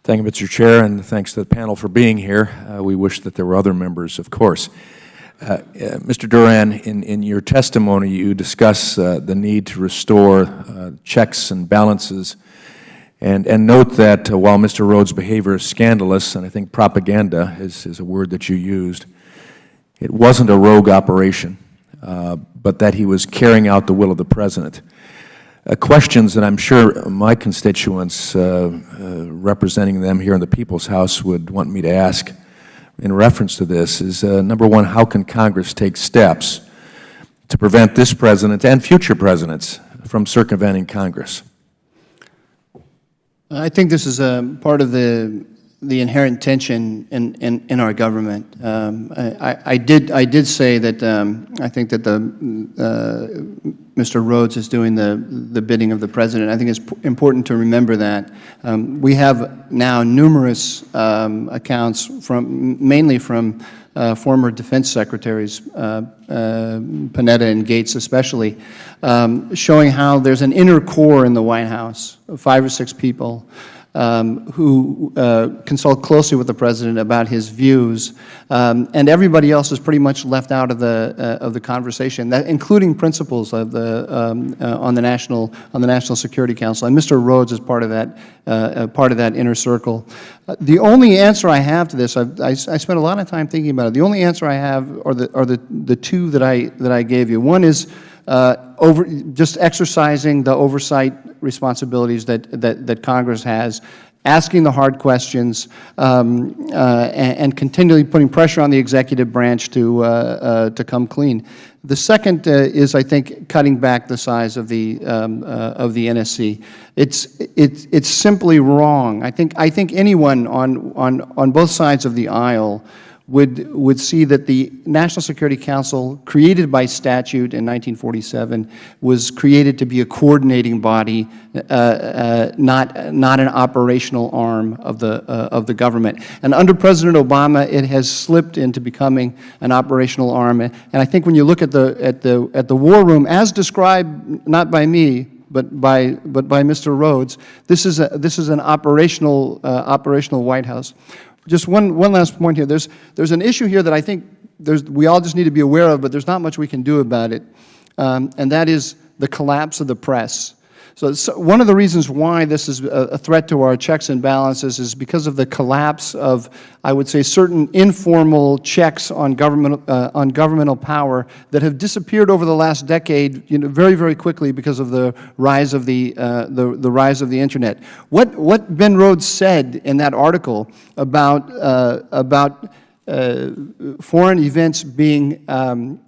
Thank you, Mr. Chair, and thanks to the panel for being here. We wish that there were other members, of course. Mr. Duran, in your testimony, you discuss the need to restore checks and balances, and note that while Mr. Rhodes' behavior is scandalous, and I think propaganda is a word that you used, it wasn't a rogue operation, but that he was carrying out the will of the President. Questions that I'm sure my constituents, representing them here in the People's House, would want me to ask in reference to this is, number one, how can Congress take steps to prevent this President and future Presidents from circumventing Congress? I think this is a part of the inherent tension in our government. I did say that I think that Mr. Rhodes is doing the bidding of the President. I think it's important to remember that. We have now numerous accounts mainly from former defense secretaries, Panetta and Gates especially, showing how there's an inner core in the White House of 5 or 6 people who consult closely with the President about his views, and everybody else is pretty much left out of the conversation, that, including principals of the on the National Security Council. And Mr. Rhodes is part of that inner circle. The only answer I have to this, I spent a lot of time thinking about it. The only answer I have are the two that I gave you. One is just exercising the oversight responsibilities that Congress has, asking the hard questions, and continually putting pressure on the executive branch to come clean. The second is, I think, cutting back the size of the NSC. It's simply wrong. I think anyone on both sides of the aisle would see that the National Security Council, created by statute in 1947, was created to be a coordinating body, not an operational arm of the government. And under President Obama, it has slipped into becoming an operational arm. And I think when you look at the war room, as described not by me, but by Mr. Rhodes, this is an operational White House. Just one last point here. There's an issue here that I think we all just need to be aware of, but there's not much we can do about it, and that is the collapse of the press. So one of the reasons why this is a threat to our checks and balances is because of the collapse of, I would say, certain informal checks on governmental power that have disappeared over the last decade, very, very quickly because of the rise of the rise of the Internet. What Ben Rhodes said in that article about foreign events being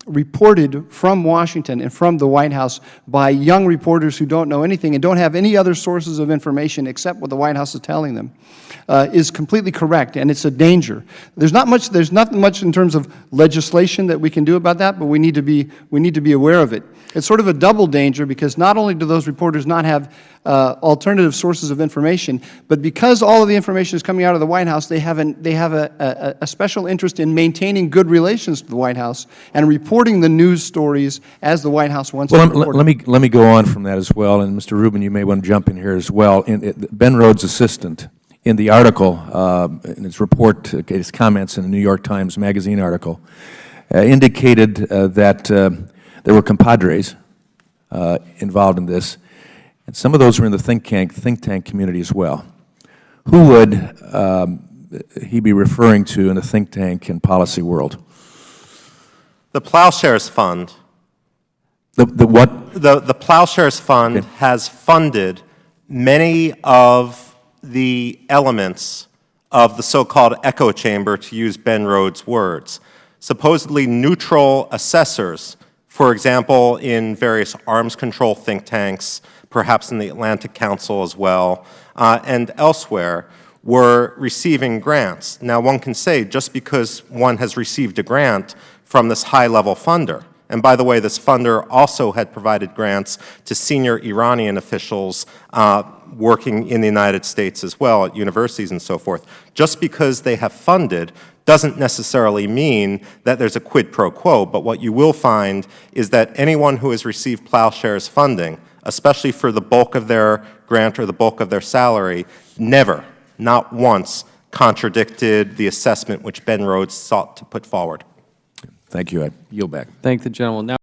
reported from Washington and from the White House by young reporters who don't know anything and don't have any other sources of information except what the White House is telling them, is completely correct, and it's a danger. There's nothing much in terms of legislation that we can do about that, but we need to be aware of it. It's sort of a double danger, because not only do those reporters not have alternative sources of information, but because all of the information is coming out of the White House, they have a special interest in maintaining good relations to the White House and reporting the news stories as the White House wants them reported. Let me go on from that as well, and Mr. Rubin, you may want to jump in here as well. Ben Rhodes' assistant, in the article, in his report, his comments in the New York Times Magazine article, indicated that there were compadres involved in this, and some of those were in the think tank community as well. Who would he be referring to in the think tank and policy world? The Plowshares Fund. The what? The Plowshares Fund has funded many of the elements of the so-called echo chamber, to use Ben Rhodes' words. Supposedly neutral assessors, for example, in various arms control think tanks, perhaps in the Atlantic Council as well, and elsewhere, were receiving grants. Now, one can say, just because one has received a grant from this high-level funder, and by the way, this funder also had provided grants to senior Iranian officials working in the United States as well, at universities and so forth. Just because they have funded doesn't necessarily mean that there's a quid pro quo, but what you will find is that anyone who has received Plowshares funding, especially for the bulk of their grant or the bulk of their salary, never not once contradicted the assessment which Ben Rhodes sought to put forward. Thank you. I yield back. Thank the gentleman. Now